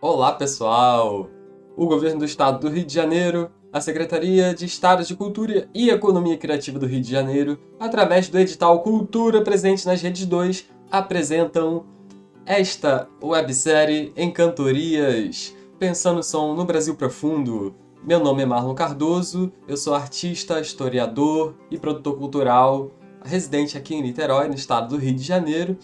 Olá, pessoal! O Governo do Estado do Rio de Janeiro, a Secretaria de Estado de Cultura e Economia Criativa do Rio de Janeiro, através do edital Cultura presente nas Redes 2, apresentam esta websérie em cantorias, pensando o som no Brasil profundo. Meu nome é Marlon Cardoso, eu sou artista, historiador e produtor cultural, residente aqui em Niterói, no estado do Rio de Janeiro,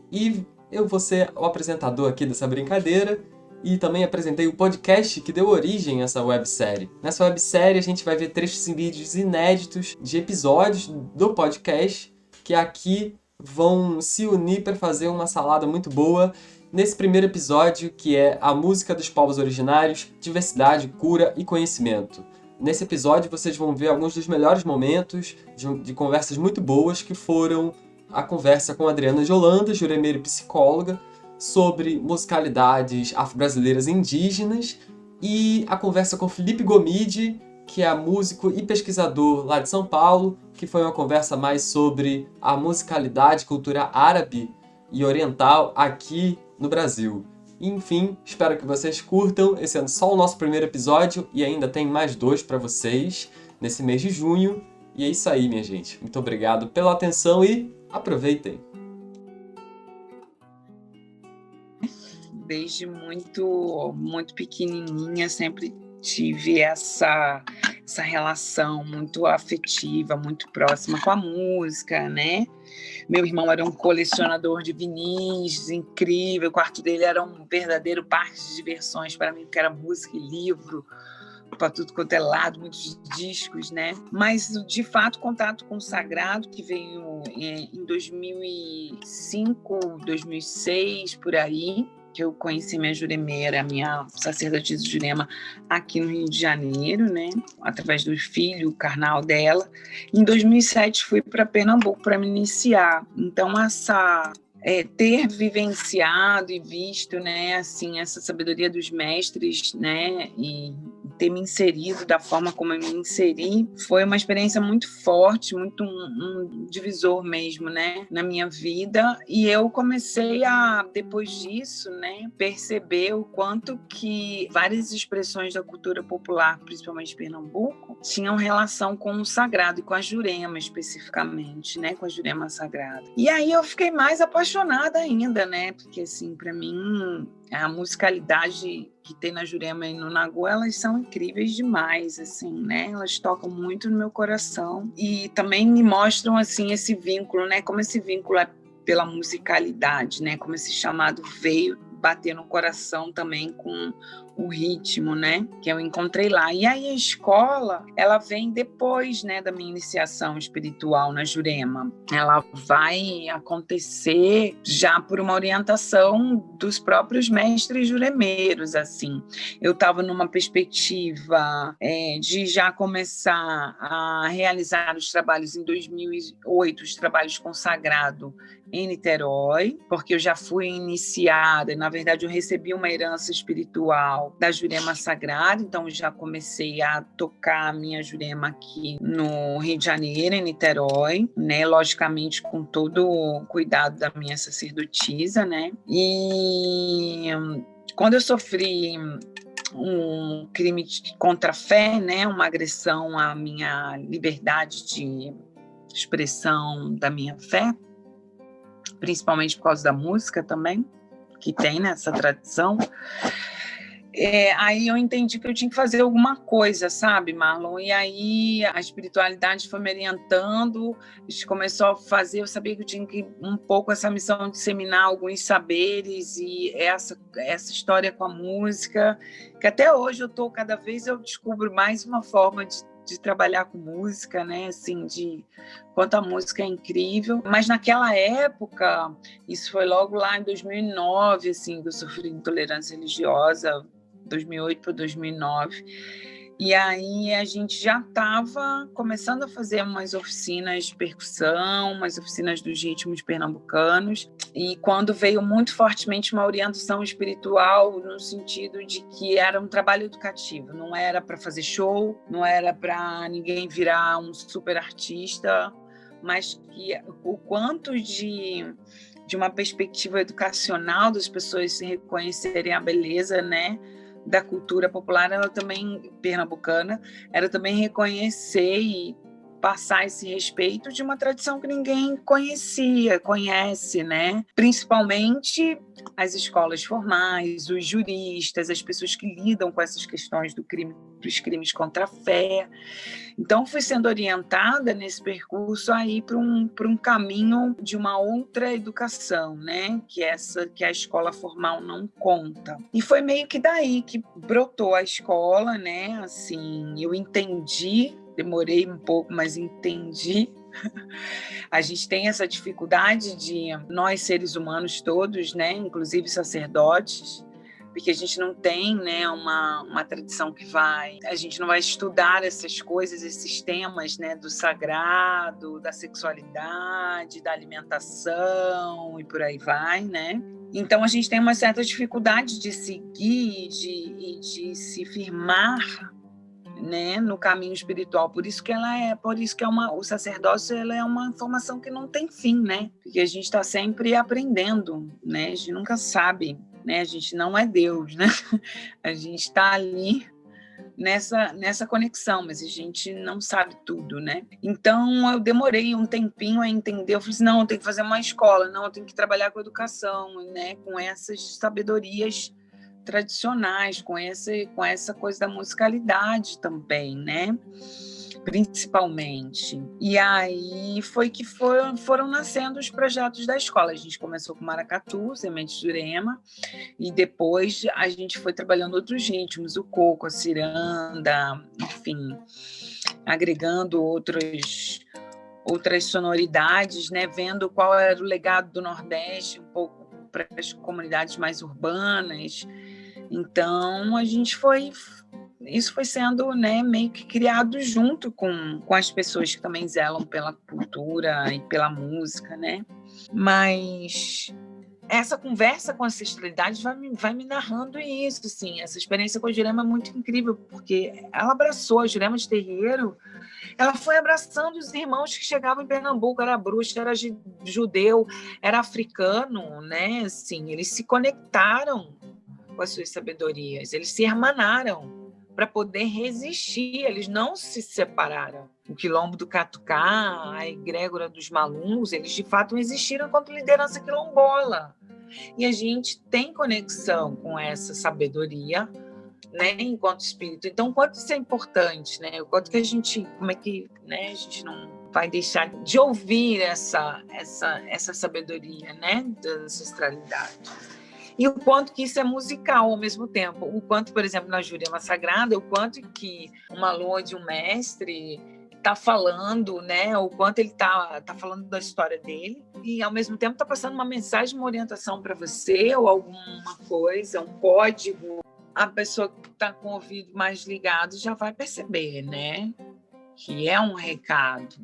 e eu vou ser o apresentador aqui dessa brincadeira. E também apresentei o podcast que deu origem a essa websérie. Nessa websérie a gente vai ver trechos em vídeos inéditos de episódios do podcast que aqui vão se unir para fazer uma salada muito boa nesse primeiro episódio, que é a música dos povos originários, diversidade, cura e conhecimento. Nesse episódio vocês vão ver alguns dos melhores momentos de conversas muito boas, que foram a conversa com a Adriana de Holanda, juremeira e psicóloga, sobre musicalidades afro-brasileiras e indígenas, e a conversa com Felipe Gomide, que é músico e pesquisador lá de São Paulo, que foi uma conversa mais sobre a musicalidade, cultura árabe e oriental aqui no Brasil. Enfim, espero que vocês curtam. Esse é só o nosso primeiro episódio e ainda tem mais 2 para vocês nesse mês de junho. E é isso aí, minha gente. Muito obrigado pela atenção e aproveitem! Desde muito pequenininha, sempre tive essa relação muito afetiva, muito próxima com a música, né? Meu irmão era um colecionador de vinis, incrível. O quarto dele era um verdadeiro parque de diversões para mim, porque era música e livro para tudo quanto é lado, muitos discos, né? Mas, de fato, contato com o sagrado, que veio em 2005, 2006, por aí, que eu conheci minha juremeira, minha sacerdotisa Jurema, aqui no Rio de Janeiro, né? Através do filho carnal dela. Em 2007 fui para Pernambuco para me iniciar. Então, ter vivenciado e visto, né, assim, essa sabedoria dos mestres, né, e ter me inserido da forma como eu me inseri, foi uma experiência muito forte, muito um divisor mesmo, né, na minha vida. E eu comecei a, depois disso, né, perceber o quanto que várias expressões da cultura popular, principalmente de Pernambuco, tinham relação com o sagrado e com a Jurema especificamente, né, com a Jurema sagrada. E aí eu fiquei mais apaixonada ainda, né, porque assim, para mim, a musicalidade que tem na Jurema e no Nagô, elas são incríveis demais, assim, né? Elas tocam muito no meu coração e também me mostram, assim, esse vínculo, né? Como esse vínculo é pela musicalidade, né? Como esse chamado veio bater no coração também com o ritmo, né, que eu encontrei lá. E aí a escola, ela vem depois, né, da minha iniciação espiritual na Jurema. Ela vai acontecer já por uma orientação dos próprios mestres juremeiros, assim. Eu estava numa perspectiva de já começar a realizar os trabalhos em 2008, os trabalhos consagrados em Niterói, porque eu já fui iniciada, na verdade eu recebi uma herança espiritual da Jurema Sagrada, então já comecei a tocar a minha Jurema aqui no Rio de Janeiro, em Niterói, né, logicamente com todo o cuidado da minha sacerdotisa, né, e quando eu sofri um crime contra a fé, né, uma agressão à minha liberdade de expressão da minha fé, principalmente por causa da música também, que tem nessa tradição, aí eu entendi que eu tinha que fazer alguma coisa, sabe, Marlon? E aí a espiritualidade foi me orientando, a gente começou a fazer, eu sabia que eu tinha que um pouco essa missão de disseminar alguns saberes e essa história com a música, que até hoje cada vez eu descubro mais uma forma de trabalhar com música, né, assim, de quanto a música é incrível. Mas naquela época, isso foi logo lá em 2009, assim, que eu sofri intolerância religiosa, 2008 para 2009. E aí a gente já estava começando a fazer umas oficinas de percussão, umas oficinas dos ritmos pernambucanos, e quando veio muito fortemente uma orientação espiritual no sentido de que era um trabalho educativo, não era para fazer show, não era para ninguém virar um super artista, mas que o quanto de uma perspectiva educacional das pessoas se reconhecerem a beleza, né, da cultura popular, ela também pernambucana, era também reconhecer e passar esse respeito de uma tradição que ninguém conhece, né? Principalmente as escolas formais, os juristas, as pessoas que lidam com essas questões dos crimes contra a fé. Então, fui sendo orientada nesse percurso aí para um caminho de uma outra educação, né? Que a escola formal não conta. E foi meio que daí que brotou a escola, né? Assim, eu entendi, demorei um pouco, mas entendi. A gente tem essa dificuldade de nós seres humanos todos, né? Inclusive sacerdotes, porque a gente não tem, né, uma tradição a gente não vai estudar essas coisas, esses temas, né, do sagrado, da sexualidade, da alimentação e por aí vai, né? Então a gente tem uma certa dificuldade de seguir e de se firmar, né, no caminho espiritual. Por isso que o sacerdócio, ela é uma formação que não tem fim, né? Porque a gente está sempre aprendendo, né? A gente nunca sabe, né? A gente não é Deus, né? A gente está ali nessa conexão, mas a gente não sabe tudo, né? Então eu demorei um tempinho a entender. Eu falei assim, não, eu tenho que fazer uma escola, não, eu tenho que trabalhar com educação, né? Com essas sabedorias tradicionais, com essa coisa da musicalidade também, né? Principalmente. E aí foi que foram nascendo os projetos da escola. A gente começou com maracatu, semente de Jurema, e depois a gente foi trabalhando outros ritmos, o coco, a ciranda, enfim, agregando outras sonoridades, né? Vendo qual era o legado do Nordeste, um pouco para as comunidades mais urbanas. Então, isso foi sendo, né, meio que criado junto com as pessoas que também zelam pela cultura e pela música, né? Mas essa conversa com a ancestralidade vai me narrando isso, assim. Essa experiência com a Jurema é muito incrível, porque ela abraçou a Jurema de terreiro, ela foi abraçando os irmãos que chegavam em Pernambuco, era bruxo, era judeu, era africano, né? Assim, eles se conectaram com as suas sabedorias, eles se hermanaram para poder resistir, eles não se separaram. O quilombo do Catucá, a egrégora dos Maluns, eles de fato existiram enquanto liderança quilombola. E a gente tem conexão com essa sabedoria, né, enquanto espírito. Então, o quanto isso é importante, né? O quanto que a gente, como é que, né, a gente não vai deixar de ouvir essa sabedoria, né, da ancestralidade. E o quanto que isso é musical ao mesmo tempo. O quanto, por exemplo, na Jurema Sagrada, o quanto que uma lua de um mestre está falando, né? O quanto ele tá falando da história dele e, ao mesmo tempo, está passando uma mensagem, uma orientação para você ou alguma coisa, um código. A pessoa que está com o ouvido mais ligado já vai perceber, né? Que é um recado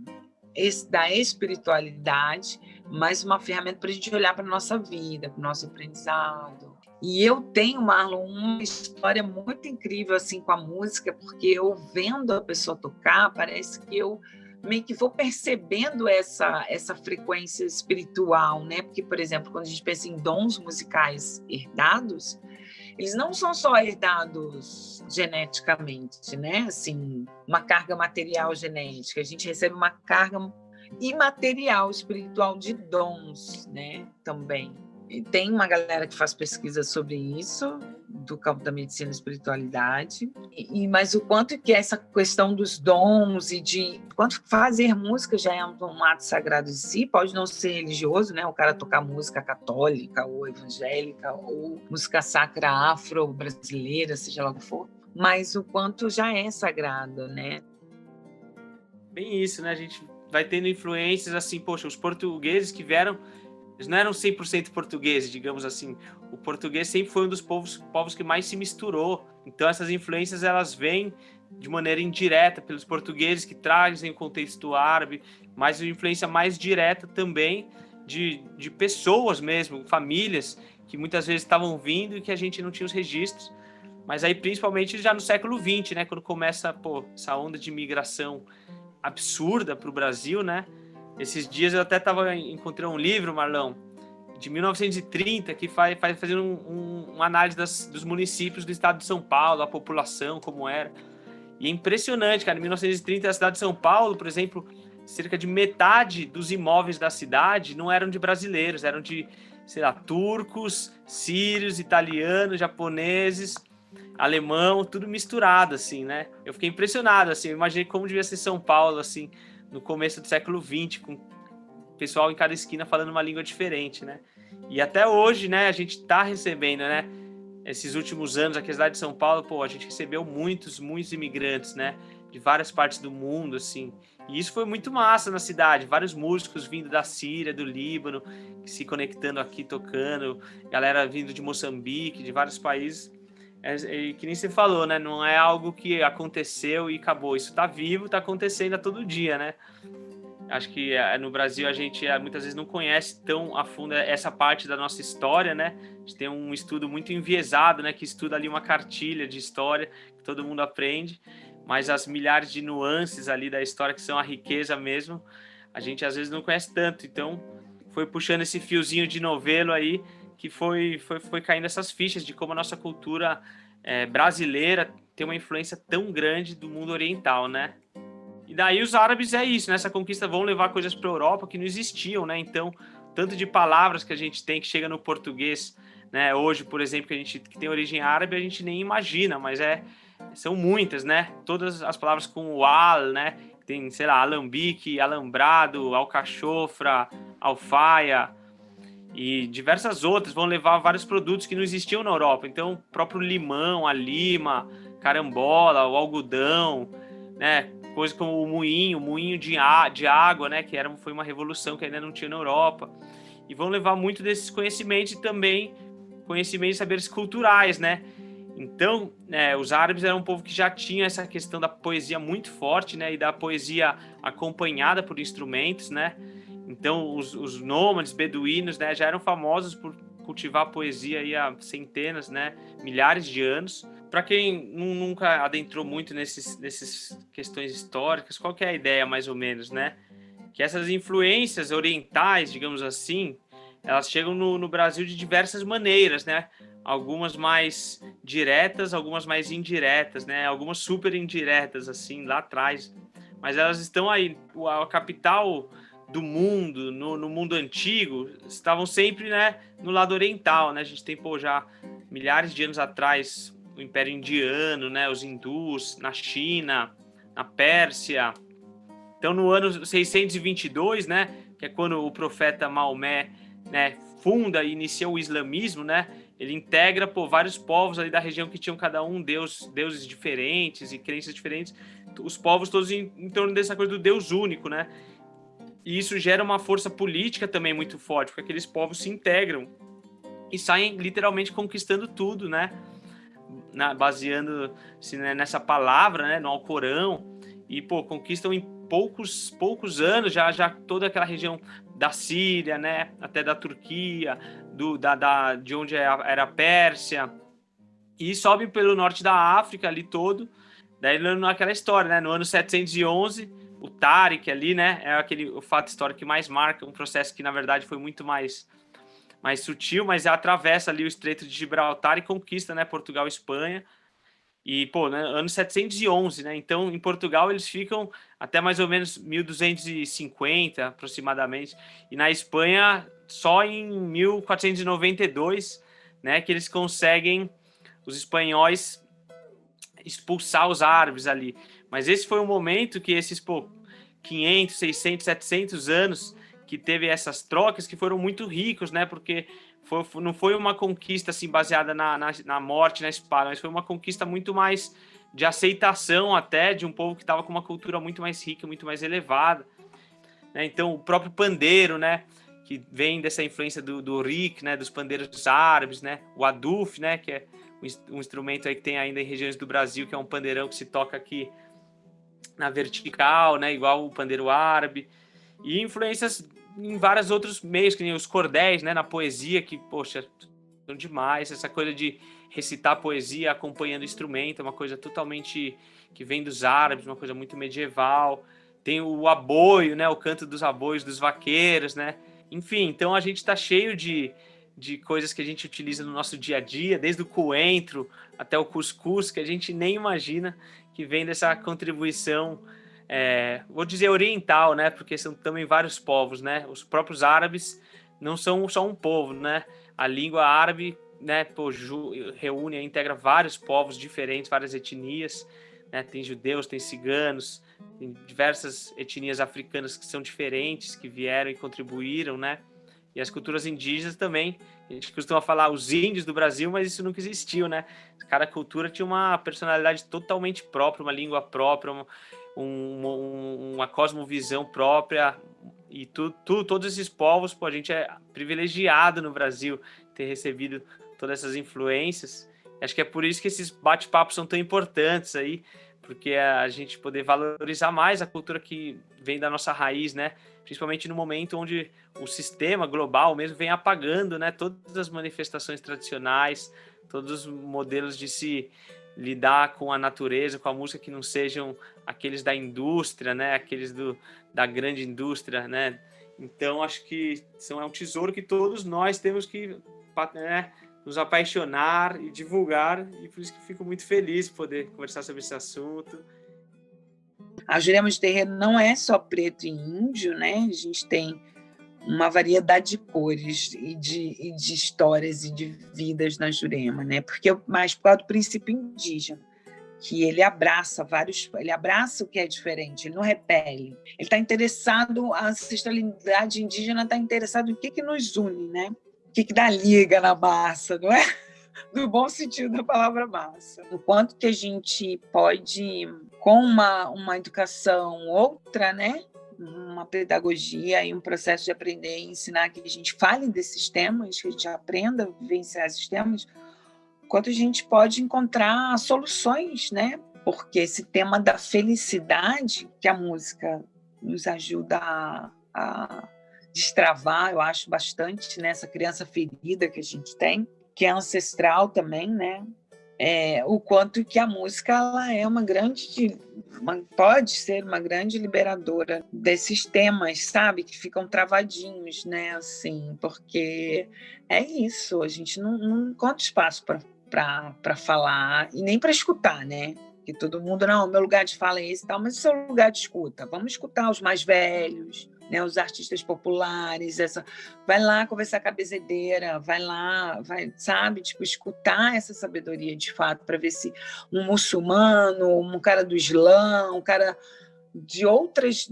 da espiritualidade, mas uma ferramenta para a gente olhar para a nossa vida, para o nosso aprendizado. E eu tenho, Marlon, uma história muito incrível assim com a música, porque eu vendo a pessoa tocar, parece que eu meio que vou percebendo essa frequência espiritual, né? Porque, por exemplo, quando a gente pensa em dons musicais herdados, eles não são só herdados geneticamente, né? Assim, uma carga material genética. A gente recebe uma carga imaterial espiritual de dons, né? Também. E tem uma galera que faz pesquisa sobre isso, do campo da medicina e espiritualidade, mas o quanto que essa questão dos dons e de quanto fazer música já é um ato sagrado de si, pode não ser religioso, né? O cara tocar música católica ou evangélica ou música sacra afro-brasileira, seja lá o que for, mas o quanto já é sagrado, né? Bem isso, né? A gente vai tendo influências assim, poxa, os portugueses que vieram, eles não eram 100% portugueses, digamos assim. O português sempre foi um dos povos que mais se misturou. Então essas influências, elas vêm de maneira indireta pelos portugueses que trazem o contexto árabe, mas uma influência mais direta também de pessoas mesmo, famílias, que muitas vezes estavam vindo e que a gente não tinha os registros. Mas aí, principalmente já no século XX, né, quando começa, essa onda de imigração absurda para o Brasil, né? Esses dias eu até encontrei um livro, Marlão, de 1930, que fazendo uma análise dos municípios do estado de São Paulo, a população, como era. E é impressionante, cara. Em 1930, a cidade de São Paulo, por exemplo, cerca de metade dos imóveis da cidade não eram de brasileiros, eram de, sei lá, turcos, sírios, italianos, japoneses, alemão, tudo misturado, assim, né? Eu fiquei impressionado, assim, eu imaginei como devia ser São Paulo, assim, no começo do século XX, com o pessoal em cada esquina falando uma língua diferente, né? E até hoje, né, a gente tá recebendo, né? Esses últimos anos, aqui na cidade de São Paulo, a gente recebeu muitos imigrantes, né? De várias partes do mundo, assim. E isso foi muito massa na cidade. Vários músicos vindo da Síria, do Líbano, se conectando aqui, tocando. Galera vindo de Moçambique, de vários países. Que nem você falou, né? Não é algo que aconteceu e acabou. Isso tá vivo, tá acontecendo a todo dia, né? Acho que no Brasil a gente muitas vezes não conhece tão a fundo essa parte da nossa história, né? A gente tem um estudo muito enviesado, né? Que estuda ali uma cartilha de história que todo mundo aprende, mas as milhares de nuances ali da história que são a riqueza mesmo, a gente às vezes não conhece tanto. Então foi puxando esse fiozinho de novelo aí que foi caindo essas fichas de como a nossa cultura brasileira tem uma influência tão grande do mundo oriental, né? E daí os árabes é isso, né? Essa conquista vão levar coisas para a Europa que não existiam, né? Então, tanto de palavras que a gente tem que chega no português, né? Hoje, por exemplo, que tem origem árabe, a gente nem imagina, mas são muitas, né? Todas as palavras com o al, né? Tem, sei lá, alambique, alambrado, alcachofra, alfaia e diversas outras vão levar vários produtos que não existiam na Europa. Então, o próprio limão, a lima, carambola, o algodão, né? Coisa como o moinho de água, né? Que foi uma revolução que ainda não tinha na Europa. E vão levar muito desses conhecimentos e também conhecimentos e saberes culturais, né? Então, os árabes eram um povo que já tinha essa questão da poesia muito forte, né? E da poesia acompanhada por instrumentos, né? Então, os nômades beduínos, né? Já eram famosos por cultivar a poesia aí há centenas, né? Milhares de anos. Para quem nunca adentrou muito nessas questões históricas, qual que é a ideia, mais ou menos, né? Que essas influências orientais, digamos assim, elas chegam no Brasil de diversas maneiras, né? Algumas mais diretas, algumas mais indiretas, né? Algumas super indiretas, assim, lá atrás. Mas elas estão aí. A capital do mundo, no mundo antigo, estavam sempre, né, no lado oriental, né? A gente tem, já milhares de anos atrás, o Império Indiano, né, os hindus, na China, na Pérsia. Então, no ano 622, né, que é quando o profeta Maomé, né, funda e inicia o islamismo, né, ele integra vários povos ali da região que tinham cada um deuses diferentes e crenças diferentes, os povos todos em torno dessa coisa do Deus único, né? E isso gera uma força política também muito forte, porque aqueles povos se integram e saem literalmente conquistando tudo, né? Baseando-se, né, nessa palavra, né, no Alcorão, e conquistam em poucos anos já toda aquela região da Síria, né, até da Turquia, de onde era a Pérsia, e sobe pelo norte da África ali todo. Daí naquela história, né, no ano 711, o Tariq ali, né, é o fato histórico que mais marca um processo que na verdade foi muito mais sutil, mas atravessa ali o Estreito de Gibraltar e conquista, né, Portugal e Espanha. E, né, ano 711, né? Então, em Portugal, eles ficam até mais ou menos 1250, aproximadamente. E na Espanha, só em 1492, né, que eles conseguem, os espanhóis, expulsar os árabes ali. Mas esse foi um momento que esses, 500, 600, 700 anos que teve essas trocas que foram muito ricos, né? Porque não foi uma conquista assim baseada na morte, na espada, mas foi uma conquista muito mais de aceitação até de um povo que estava com uma cultura muito mais rica, muito mais elevada, né? Então o próprio pandeiro, né? que vem dessa influência do riq, né, dos pandeiros árabes, né, o aduf, né, que é um instrumento aí que tem ainda em regiões do Brasil, que é um pandeirão que se toca aqui na vertical, né, igual o pandeiro árabe, e influências em vários outros meios, que nem os cordéis, né, na poesia, que, poxa, são demais. Essa coisa de recitar poesia acompanhando instrumento, é uma coisa totalmente que vem dos árabes, uma coisa muito medieval. Tem o aboio, né, o canto dos aboios dos vaqueiros, né? Enfim, então a gente está cheio de coisas que a gente utiliza no nosso dia a dia, desde o coentro até o cuscuz, que a gente nem imagina que vem dessa contribuição, vou dizer oriental, né? Porque são também vários povos, né? Os próprios árabes não são só um povo, né? A língua árabe, né, reúne, integra vários povos diferentes, várias etnias, né? Tem judeus, tem ciganos, tem diversas etnias africanas que são diferentes, que vieram e contribuíram, né? E as culturas indígenas também. A gente costuma falar os índios do Brasil, mas isso nunca existiu, né? Cada cultura tinha uma personalidade totalmente própria, uma língua própria, uma cosmovisão própria. E todos esses povos, pô, a gente é privilegiado no Brasil ter recebido todas essas influências. Acho que é por isso que esses bate-papos são tão importantes aí, porque a gente poder valorizar mais a cultura que vem da nossa raiz, né? Principalmente no momento onde o sistema global mesmo vem apagando, né, todas as manifestações tradicionais, todos os modelos de se lidar com a natureza, com a música que não sejam aqueles da indústria, né, aqueles da grande indústria, né? Então acho que é um tesouro que todos nós temos que, né, nos apaixonar e divulgar, e por isso que fico muito feliz de poder conversar sobre esse assunto. A Jurema de Terreiro não é só preto e índio, né? A gente tem uma variedade de cores e de histórias e de vidas na Jurema, né? Mas por causa do princípio indígena, que ele abraça o que é diferente, ele não repele. Ele está interessado, a ancestralidade indígena está interessada em o que nos une, né? O que dá liga na massa, não é? No bom sentido da palavra massa. O quanto que a gente pode, com uma educação outra, né? Uma pedagogia e um processo de aprender e ensinar, que a gente fale desses temas, que a gente aprenda a vivenciar esses temas, quanto a gente pode encontrar soluções, né? Porque esse tema da felicidade, que a música nos ajuda a destravar, eu acho bastante, né? Essa criança ferida que a gente tem, que é ancestral também, né? O quanto que a música ela é pode ser uma grande liberadora desses temas, sabe? Que ficam travadinhos, né? Assim, porque é isso, a gente não encontra espaço para falar e nem para escutar, né? Que todo mundo, não, meu lugar de fala é esse e tal, mas o seu lugar de escuta? Vamos escutar os mais velhos, né, os artistas populares, vai lá conversar com a bezedeira, sabe, tipo, escutar essa sabedoria de fato, para ver se um muçulmano, um cara do Islã, um cara de outras,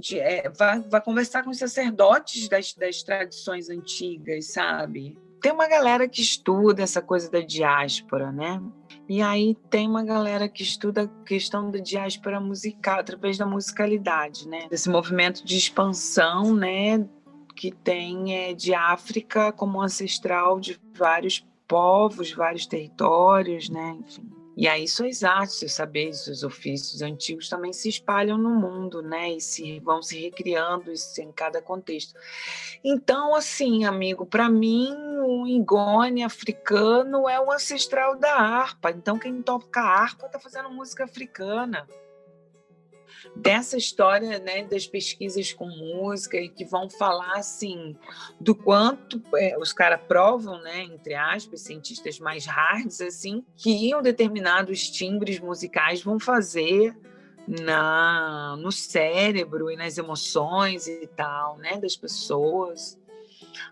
vai conversar com os sacerdotes das tradições antigas, sabe? Tem uma galera que estuda essa coisa da diáspora, né? E aí tem uma galera que estuda a questão da diáspora musical, através da musicalidade, né? Desse movimento de expansão, né? Que tem de África como ancestral de vários povos, vários territórios, né? Enfim. E aí suas artes, seus saberes, seus ofícios antigos também se espalham no mundo, né? E vão se recriando em cada contexto. Então, assim, amigo, para mim, o ingone africano é o ancestral da harpa. Então, quem toca harpa está fazendo música africana. Dessa história, né, das pesquisas com música, e que vão falar assim do quanto os caras provam, né, entre aspas, cientistas mais hards, assim, que determinados timbres musicais vão fazer no cérebro e nas emoções e tal, né, das pessoas.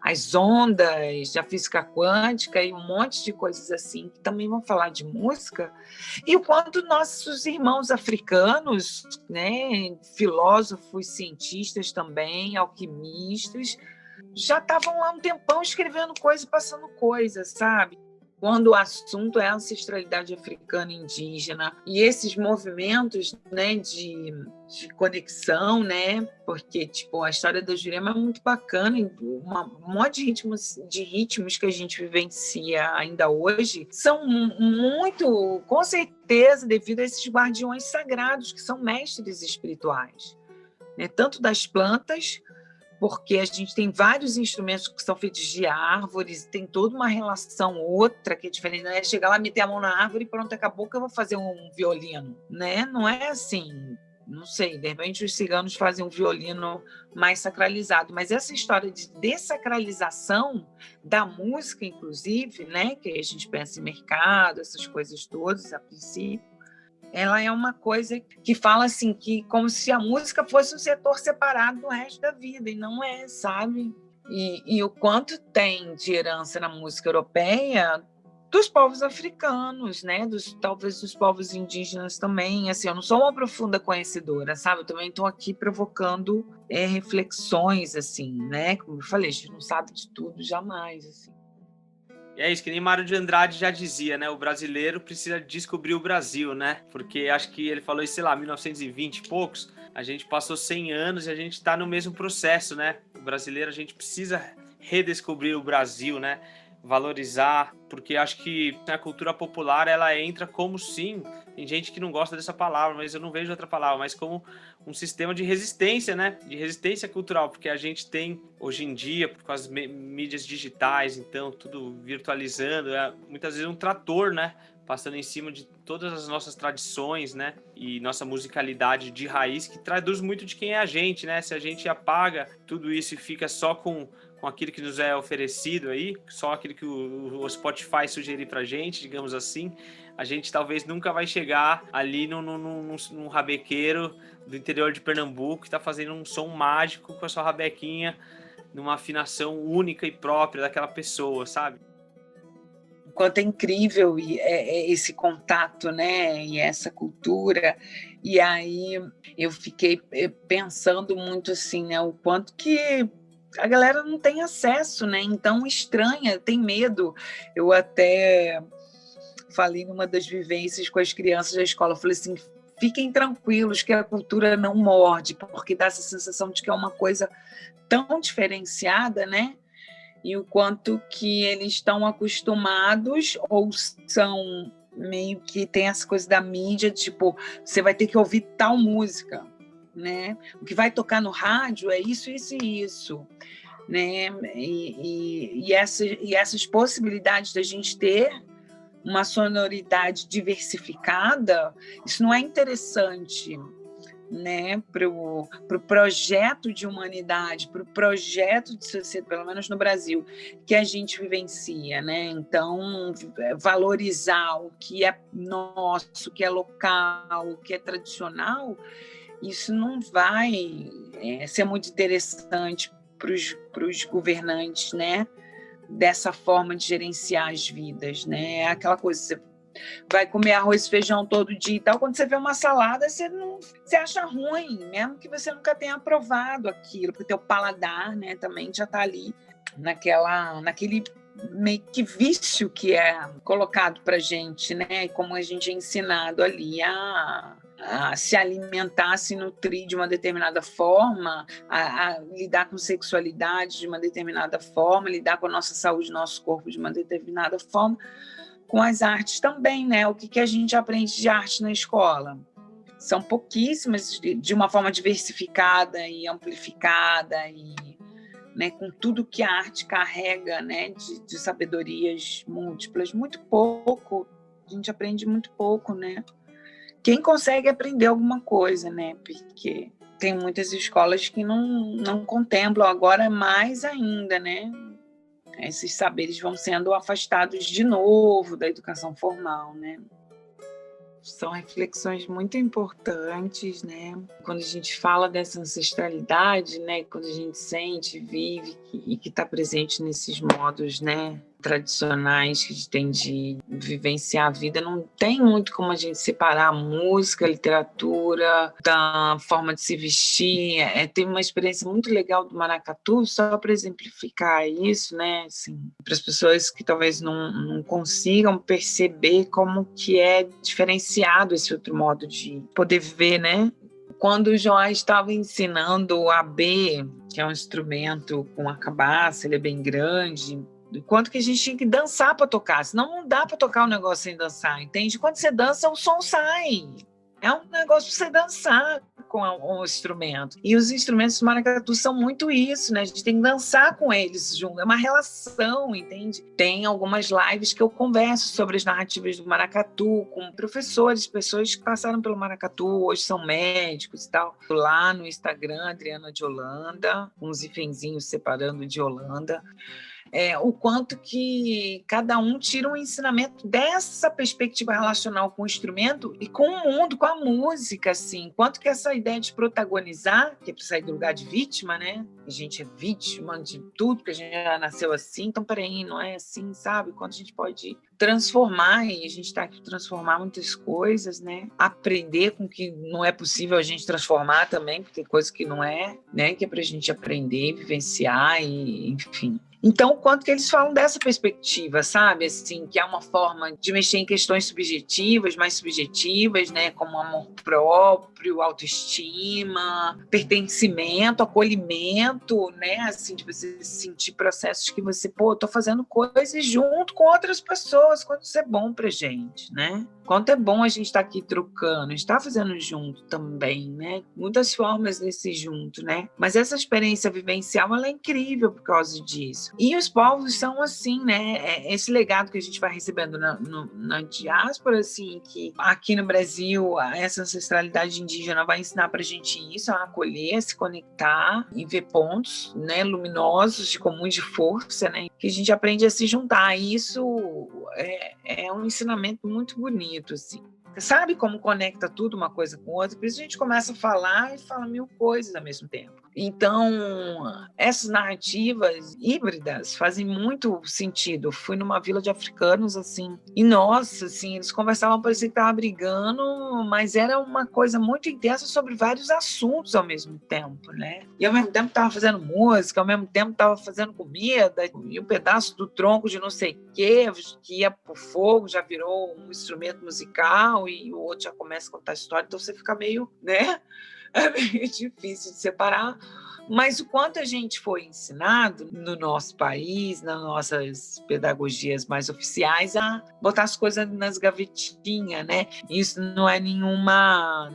As ondas da física quântica e um monte de coisas assim, que também vão falar de música, e o quanto nossos irmãos africanos, né, filósofos, cientistas também, alquimistas, já estavam lá um tempão escrevendo coisa e passando coisa, sabe? quando o assunto é ancestralidade africana e indígena e esses movimentos, né, de conexão, né, porque tipo, a história da Jurema é muito bacana, um monte de ritmos que a gente vivencia ainda hoje são muito, com certeza, devido a esses guardiões sagrados que são mestres espirituais, né, tanto das plantas, porque a gente tem vários instrumentos que são feitos de árvores, tem toda uma relação outra que é diferente, não é chegar lá, meter a mão na árvore e pronto, acabou que eu vou fazer um violino, né? Não é assim, não sei, de repente os ciganos fazem um violino mais sacralizado, mas essa história de dessacralização da música, inclusive, né, que a gente pensa em mercado, essas coisas todas, a princípio, ela é uma coisa que fala assim, que como se a música fosse um setor separado do resto da vida, e não é, sabe? E o quanto tem de herança na música europeia dos povos africanos, né? Talvez dos povos indígenas também. Assim, eu não sou uma profunda conhecedora, sabe? Eu também estou aqui provocando reflexões, assim, né? Como eu falei, a gente não sabe de tudo jamais, assim. E é isso, que nem Mário de Andrade já dizia, né? O brasileiro precisa descobrir o Brasil, né? Porque acho que ele falou isso, sei lá, 1920 e poucos. A gente passou 100 anos e a gente está no mesmo processo, né? O brasileiro, a gente precisa redescobrir o Brasil, né? Valorizar, porque acho que a cultura popular, ela entra como, sim, tem gente que não gosta dessa palavra, mas eu não vejo outra palavra, mas como um sistema de resistência, né? De resistência cultural, porque a gente tem, hoje em dia, com as mídias digitais, então, tudo virtualizando, muitas vezes um trator, né? Passando em cima de todas as nossas tradições, né? E nossa musicalidade de raiz, que traduz muito de quem é a gente, né? Se a gente apaga tudo isso e fica só com aquilo que nos é oferecido aí, só aquilo que o Spotify sugerir pra gente, digamos assim, a gente talvez nunca vai chegar ali num rabequeiro do interior de Pernambuco que está fazendo um som mágico com a sua rabequinha numa afinação única e própria daquela pessoa, sabe? Quanto é incrível esse contato, né, e essa cultura. E aí eu fiquei pensando muito assim, né, o quanto que a galera não tem acesso, né? Então estranha, tem medo. Eu até falei numa das vivências com as crianças da escola, eu falei assim, fiquem tranquilos que a cultura não morde, porque dá essa sensação de que é uma coisa tão diferenciada, né? E o quanto que eles estão acostumados ou são meio que tem essa coisa da mídia, tipo, você vai ter que ouvir tal música, né? O que vai tocar no rádio é isso, isso e isso, né? E essas possibilidades da gente ter uma sonoridade diversificada, isso não é interessante, né, para o projeto de humanidade, para o projeto de sociedade, pelo menos no Brasil, que a gente vivencia, né? Então, valorizar o que é nosso, o que é local, o que é tradicional, isso não vai ser muito interessante para os governantes, né? Dessa forma de gerenciar as vidas, né? É aquela coisa, você vai comer arroz e feijão todo dia e tal, quando você vê uma salada, você acha ruim, mesmo que você nunca tenha provado aquilo, porque o teu paladar, né, também já está ali naquele meio que vício que é colocado para a gente, né, e como a gente é ensinado ali a se alimentar, a se nutrir de uma determinada forma, a lidar com sexualidade de uma determinada forma, lidar com a nossa saúde, nosso corpo de uma determinada forma, com as artes também, né? O que a gente aprende de arte na escola? São pouquíssimas, de uma forma diversificada e amplificada, e, né, com tudo que a arte carrega, né, de sabedorias múltiplas. Muito pouco, a gente aprende muito pouco, né? Quem consegue aprender alguma coisa, né? Porque tem muitas escolas que não contemplam, agora mais ainda, né? Esses saberes vão sendo afastados de novo da educação formal, né? São reflexões muito importantes, né? Quando a gente fala dessa ancestralidade, né? Quando a gente sente, vive e que está presente nesses modos, né? tradicionais que a gente tem de vivenciar a vida, não tem muito como a gente separar a música, a literatura, da forma de se vestir. Tem uma experiência muito legal do maracatu, só para exemplificar isso, né? Assim, para as pessoas que talvez não consigam perceber como que é diferenciado esse outro modo de poder viver, né? Quando o João estava ensinando o AB, que é um instrumento com a cabaça, ele é bem grande, quanto que a gente tinha que dançar para tocar, senão não dá para tocar um negócio sem dançar, entende? Quando você dança, o som sai. É um negócio para você dançar com o instrumento. E os instrumentos do maracatu são muito isso, né? A gente tem que dançar com eles junto. É uma relação, entende? Tem algumas lives que eu converso sobre as narrativas do maracatu com professores, pessoas que passaram pelo maracatu, hoje são médicos e tal. Lá no Instagram, Adriana de Holanda, uns ifenzinhos separando de Holanda. O quanto que cada um tira um ensinamento dessa perspectiva relacional com o instrumento e com o mundo, com a música, assim. Quanto que essa ideia de protagonizar, que é para sair do lugar de vítima, né? A gente é vítima de tudo, porque a gente já nasceu assim, então peraí, não é assim, sabe? Quanto a gente pode transformar, e a gente está aqui para transformar muitas coisas, né? Aprender com o que não é possível a gente transformar também, porque tem coisa que não é, né? Que é para a gente aprender, vivenciar e, enfim. Então, o quanto que eles falam dessa perspectiva, sabe? Assim, que é uma forma de mexer em questões subjetivas, mais subjetivas, né? Como amor próprio, autoestima, pertencimento, acolhimento, né? Assim, de você sentir processos que você, tô fazendo coisas junto com outras pessoas, quanto isso é bom pra gente, né? Quanto é bom a gente estar aqui trocando, a gente está fazendo junto também, né? Muitas formas desse junto, né? Mas essa experiência vivencial, ela é incrível por causa disso. E os povos são assim, né? Esse legado que a gente vai recebendo na diáspora, assim, que aqui no Brasil, essa ancestralidade indígena vai ensinar pra gente isso, a acolher, a se conectar e ver pontos, né, luminosos, de comuns de força, né? Que a gente aprende a se juntar. E isso é um ensinamento muito bonito, assim. Sabe como conecta tudo uma coisa com outra? Por isso a gente começa a falar e fala mil coisas ao mesmo tempo. Então, essas narrativas híbridas fazem muito sentido. Eu fui numa vila de africanos, assim, e nossa, assim, eles conversavam, parecia que estavam brigando, mas era uma coisa muito intensa sobre vários assuntos ao mesmo tempo, né? E ao mesmo tempo estava fazendo música, ao mesmo tempo estava fazendo comida, e um pedaço do tronco de não sei o quê, que ia pro fogo, já virou um instrumento musical, e o outro já começa a contar história, então você fica meio, né? É meio difícil de separar, mas o quanto a gente foi ensinado no nosso país, nas nossas pedagogias mais oficiais, a botar as coisas nas gavetinhas, né? Isso não é nenhuma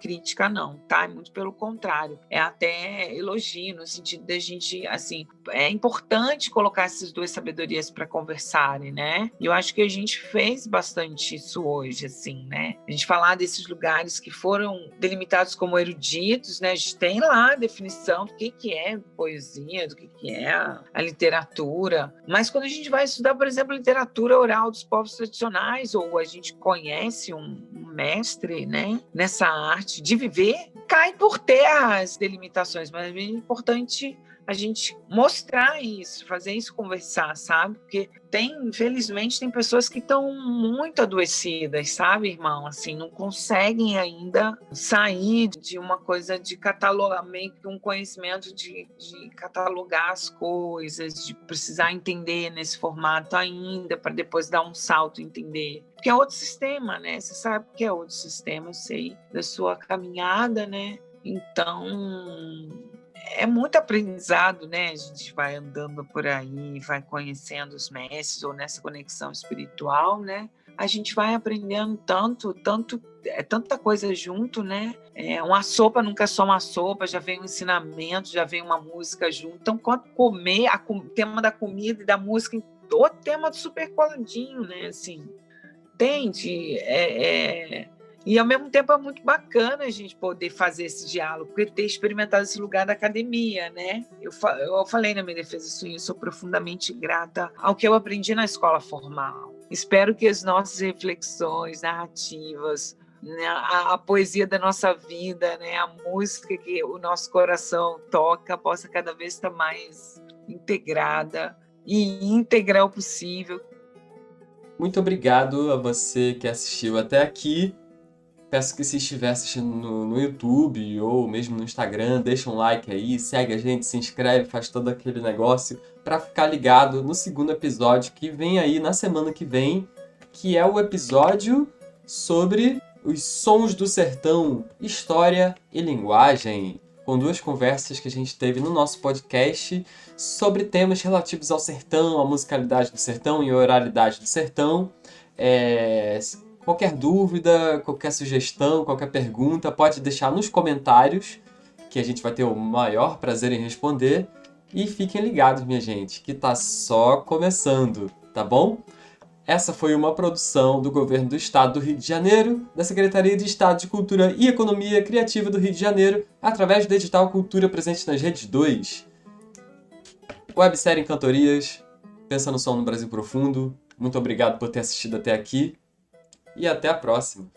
crítica, não, tá? Muito pelo contrário, é até elogio, no sentido da gente, assim, é importante colocar essas duas sabedorias para conversarem, né? E eu acho que a gente fez bastante isso hoje, assim, né? A gente falar desses lugares que foram delimitados como eruditos, né? A gente tem lá a definição do que é poesia, do que é a literatura, mas quando a gente vai estudar, por exemplo, a literatura oral dos povos tradicionais, ou a gente conhece um mestre, né, nessa arte de viver, cai por terra as delimitações, mas é importante a gente mostrar isso, fazer isso conversar, sabe? Porque infelizmente, tem pessoas que estão muito adoecidas, sabe, irmão? Assim, não conseguem ainda sair de uma coisa de catalogar, meio que um conhecimento de catalogar as coisas, de precisar entender nesse formato ainda, para depois dar um salto e entender. Porque é outro sistema, né? Você sabe que é outro sistema, eu sei da sua caminhada, né? Então, é muito aprendizado, né? A gente vai andando por aí, vai conhecendo os mestres, ou nessa conexão espiritual, né? A gente vai aprendendo tanta coisa junto, né? Uma sopa nunca é só uma sopa, já vem um ensinamento, já vem uma música junto. Então, quanto comer, o tema da comida e da música, o tema super coladinho, né? Assim, entende? E, ao mesmo tempo, é muito bacana a gente poder fazer esse diálogo, porque ter experimentado esse lugar da academia, né? Eu falei na minha defesa isso, eu sou profundamente grata ao que eu aprendi na escola formal. Espero que as nossas reflexões, narrativas, né, a poesia da nossa vida, né, a música que o nosso coração toca, possa cada vez estar mais integrada e íntegra o possível. Muito obrigado a você que assistiu até aqui. Peço que se estiver assistindo no YouTube ou mesmo no Instagram, deixa um like aí, segue a gente, se inscreve, faz todo aquele negócio para ficar ligado no segundo episódio que vem aí na semana que vem, que é o episódio sobre os sons do sertão, história e linguagem, com 2 conversas que a gente teve no nosso podcast sobre temas relativos ao sertão, à musicalidade do sertão e à oralidade do sertão. Qualquer dúvida, qualquer sugestão, qualquer pergunta, pode deixar nos comentários, que a gente vai ter o maior prazer em responder. E fiquem ligados, minha gente, que tá só começando, tá bom? Essa foi uma produção do Governo do Estado do Rio de Janeiro, da Secretaria de Estado de Cultura e Economia Criativa do Rio de Janeiro, através do edital Cultura presente nas Redes 2. Websérie em Cantorias, Pensa no Som no Brasil Profundo. Muito obrigado por ter assistido até aqui e até a próxima.